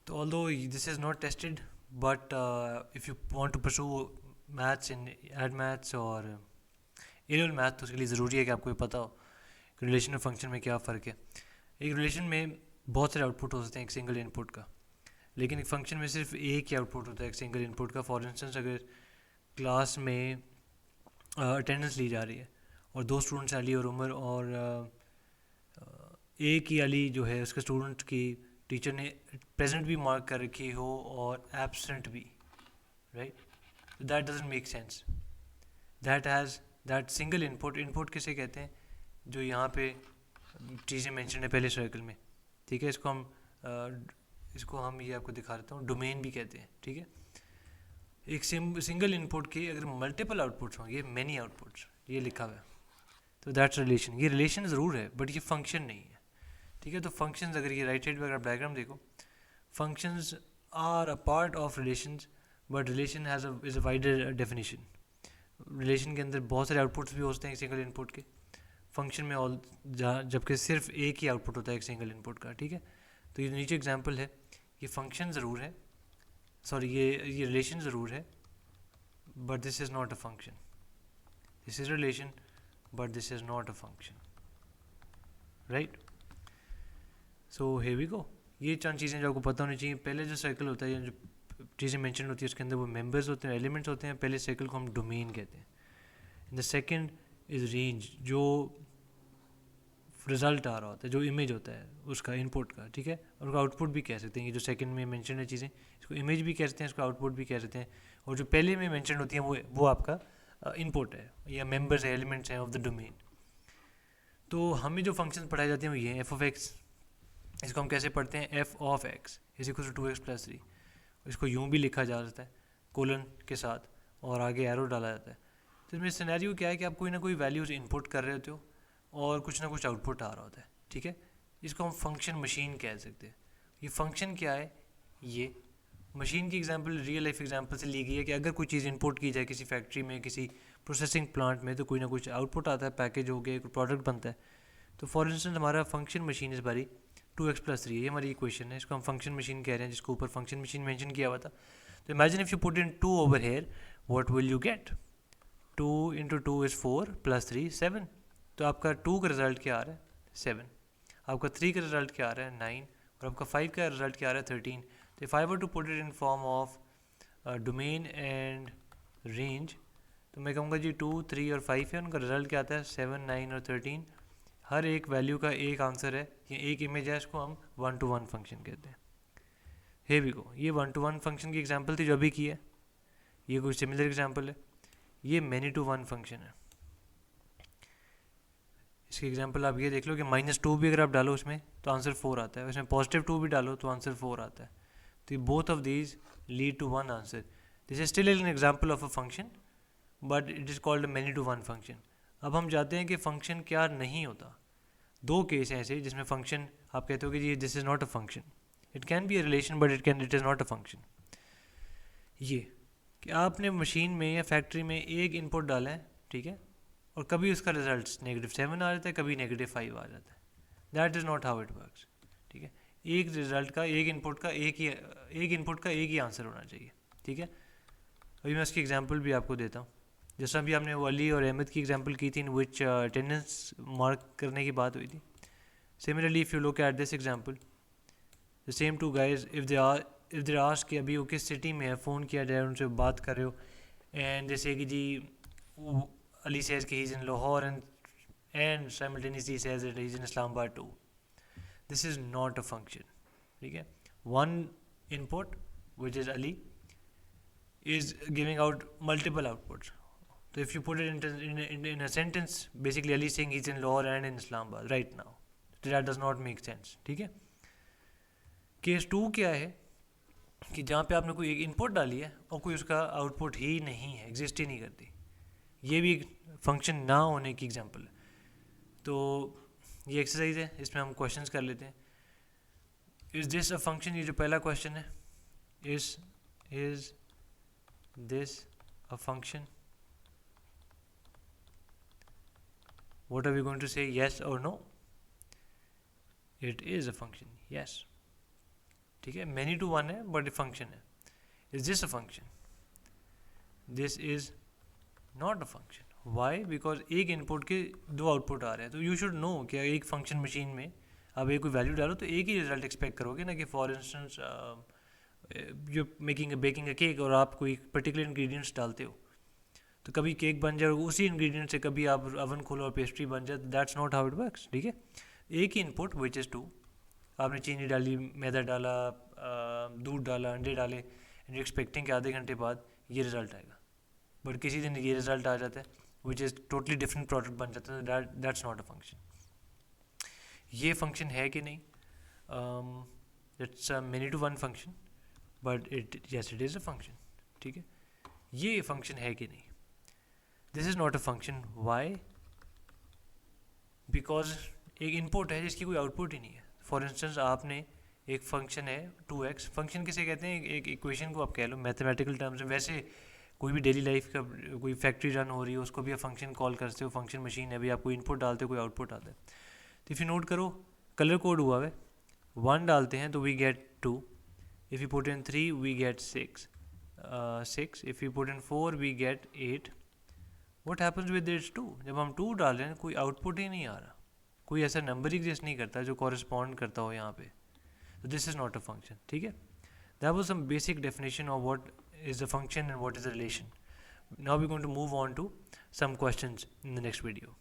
So although this is not tested, but if you want to pursue maths in add maths और ए level math, तो उसके लिए ज़रूरी है कि आपको ये पता हो कि रिलेशन और फंक्शन में क्या फ़र्क है. एक रिलेशन में बहुत सारे आउटपुट हो सकते हैं एक सिंगल इनपुट का, लेकिन एक फंक्शन में सिर्फ एक ही आउटपुट होता है एक सिंगल इनपुट का. फॉर इंस्टेंस अगर क्लास में अटेंडेंस ली जा रही है और दो स्टूडेंट्स अली और उमर, और एक ही अली जो है उसके स्टूडेंट की टीचर ने प्रेजेंट भी मार्क कर रखी हो और एब्सेंट भी, right. That doesn't make sense. That has that single input किसे कहते हैं, जो यहाँ पे चीज़ें मेंशन है पहले सर्कल में, ठीक है. इसको हम ये आपको दिखा देता हूँ, डोमेन भी कहते हैं, ठीक है. एक सिंगल इनपुट के अगर मल्टीपल आउटपुट्स हों, ये मैनी आउटपुट्स, ये लिखा हुआ है, तो दैट्स रिलेशन. ये रिलेशन ज़रूर है बट ये फंक्शन नहीं है, ठीक है. तो फंक्शंस, अगर ये राइट साइड पर अगर डायग्राम देखो, functions are a part of relations, but relation is a wider definition. Relation के अंदर बहुत सारे आउटपुट्स भी होते हैं एक सिंगल इनपुट के. फंक्शन में ऑल जबकि सिर्फ एक ही आउटपुट होता है एक सिंगल इनपुट का, ठीक है. तो ये नीचे एग्जांपल है, ये फंक्शन ज़रूर है, सॉरी ये रिलेशन ज़रूर है, but this is not a function. This is relation but this is not a function, right. So here we go. ये चंद चीज़ें जो आपको पता होनी चाहिए. पहले जो सर्कल होता है या जो चीज़ें मेंशन होती है उसके अंदर वो मेंबर्स होते हैं, एलिमेंट्स होते हैं. पहले सर्कल को हम डोमेन कहते हैं. द सेकंड इज़ रेंज, जो रिज़ल्ट आ रहा होता है, जो इमेज होता है उसका इनपुट का, ठीक है. और उसका आउटपुट भी कह सकते हैं. ये जो सेकंड में मेंशन है चीज़ें, इसको इमेज भी कह सकते हैं, इसको आउटपुट भी कह सकते हैं. और जो पहले में मेंशन होती हैं वो आपका इनपुट है या मेंबर्स है, एलिमेंट्स हैं ऑफ द डोमेन. तो हमें जो फंक्शन पढ़ाए जाते हैं वो ये एफ ऑफ एक्स. इसको हम कैसे पढ़ते हैं, f of x is equal to 2x+3. इसको यूँ भी लिखा जा सकता है कोलन के साथ और आगे एरो डाला जाता है. तो इसमें सिनेरियो क्या है कि आप कोई ना कोई वैल्यूज़ इनपुट कर रहे होते हो और कुछ ना कुछ आउटपुट आ रहा होता है, ठीक है. इसको हम फंक्शन मशीन कह सकते हैं. ये फंक्शन क्या है, ये मशीन की एग्जांपल रियल लाइफ एग्जांपल से ली गई है कि अगर कोई चीज़ इंपोर्ट की जाए किसी फैक्ट्री में, किसी प्रोसेसिंग प्लांट में, तो कोई ना कुछ आउटपुट आता है, पैकेज हो गया, कोई प्रोडक्ट बनता है. तो फॉर इंस्टेंस हमारा फंक्शन मशीन इस बारी 2x+3 है, ये हमारी इक्वेशन है, इसको हम फंक्शन मशीन कह रहे हैं, जिसको ऊपर फंक्शन मशीन मेंशन किया हुआ था. तो imagine if you put in 2 over here, what will you get. 2 × 2 is 4 + 3 7. तो आपका 2 का रिजल्ट क्या आ रहा है, 7. आपका 3 का रिजल्ट क्या आ रहा है, 9. और आपका 5 का रिजल्ट क्या आ रहा है, 13. तो if I were to put it in form of domain and range, तो मैं कहूँगा जी 2, 3 और 5 है, उनका रिजल्ट क्या आता है, 7, 9 और 13. हर एक वैल्यू का एक आंसर है, ये एक इमेज है, इसको हम 1-to-1 फंक्शन कहते हैं. हे भी को ये 1-to-1 फंक्शन की एग्जांपल थी जो अभी की है. ये कोई सिमिलर एग्जांपल है. ये मैनी टू वन फंक्शन है. इसकी एग्जांपल आप ये देख लो कि -2 भी अगर आप डालो उसमें तो आंसर 4 आता है, उसमें +2 भी डालो तो आंसर 4 आता है. तो both of these lead to one answer. This is still an example of a function but it is called many to one function. अब हम जाते हैं कि फंक्शन क्या नहीं होता. दो केस हैं ऐसे जिसमें फंक्शन आप कहते हो कि जी this is not a function. It can be a relation but it is not a function. ये कि आपने मशीन में या फैक्ट्री में एक इनपुट डाला है, ठीक है, और कभी उसका रिजल्ट -7 आ जाता है, कभी -5 आ जाता है. That is not how it works, ठीक है. एक रिजल्ट का एक इनपुट का एक ही आंसर होना चाहिए, ठीक है. अभी मैं उसकी एग्जांपल भी आपको देता हूँ. जैसा अभी आपने वो अली और अहमद की एग्जांपल की थी इन विच अटेंडेंस मार्क करने की बात हुई थी. Similarly if you look at this example, the same two guys if they ask कि अभी वो किस सिटी में है, फ़ोन किया जाए, उनसे बात कर रहे हो, एंड जैसे कि जी Ali says कि he's in Lahore and simultaneously says that he's in Islamabad too. This is not a function, ठीक है. One input which is Ali is giving out multiple outputs. So if you put it in a sentence, basically Ali is saying he's in Lahore and in Islamabad right now. So that does not make sense, ठीक है. Case 2 क्या है कि जहाँ पे आपने कोई एक इनपुट डाली है और कोई उसका आउटपुट ही नहीं है, एग्जिस्ट ही नहीं करती. ये भी फंक्शन ना होने की एग्जांपल है. तो ये एक्सरसाइज है, इसमें हम क्वेश्चंस कर लेते हैं. इज़ दिस अ फंक्शन, ये जो पहला क्वेश्चन है, is this a function. What are we going to say, yes और no. It is a function, yes. ठीक है, मैनी टू वन है बट फंक्शन है. Is this a function? This is not a function. Why? Because एक input के दो output आ रहे हैं. तो यू शुड नो कि एक फंक्शन मशीन में आप एक कोई वैल्यू डालो तो एक ही रिजल्ट एक्सपेक्ट करोगे ना. कि for instance you baking a cake और आप कोई पर्टिकुलर इंग्रेडिएंट्स डालते हो तो कभी केक बन जाए उसी इंग्रेडिएंट से, कभी आप अवन खोलो और पेस्ट्री बन जाए. That's not how it works. ठीक है, एक ही इनपुट विच इज़ टू. आपने चीनी डाली, मैदा डाला, दूध डाला, अंडे डाले, एंड यू एक्सपेक्टिंग कि आधे घंटे बाद ये रिजल्ट आएगा. बट किसी दिन ये रिजल्ट आ जाता है which is totally different product बन जाता है. That's not a function. ये फंक्शन है कि नहीं? It's many to one function but it it is a function. ठीक है, ये फंक्शन है कि नहीं? This is not a function. Why? Because एक इनपुट है जिसकी कोई आउटपुट ही नहीं है. फॉर इंस्टेंस आपने एक फंक्शन है 2x. फंक्शन किसे कहते हैं? एक इक्वेशन को आप कह लो मैथमेटिकल टर्म्स में. वैसे कोई भी डेली लाइफ का कोई फैक्ट्री रन हो रही है उसको भी आप फंक्शन कॉल करते हो. फंक्शन मशीन है, अभी आप कोई इनपुट डालते हो, कोई आउटपुट आता है. तो इफ़ यू नोट करो, कलर कोड हुआ है. 1 डालते हैं तो we get 2. If you put in 3 we get 6. 6. If you put in 4 we get 8. What happens with this 2? जब हम 2 डाल रहे हैं कोई आउटपुट ही नहीं आ रहा, कोई ऐसा नंबर एग्जिस्ट नहीं करता जो कॉरेस्पॉन्ड करता हो यहाँ पे. तो this is not a function. ठीक है, that was some basic definition of what is a function and what is the relation. Now we're going to move on to some questions in the next video.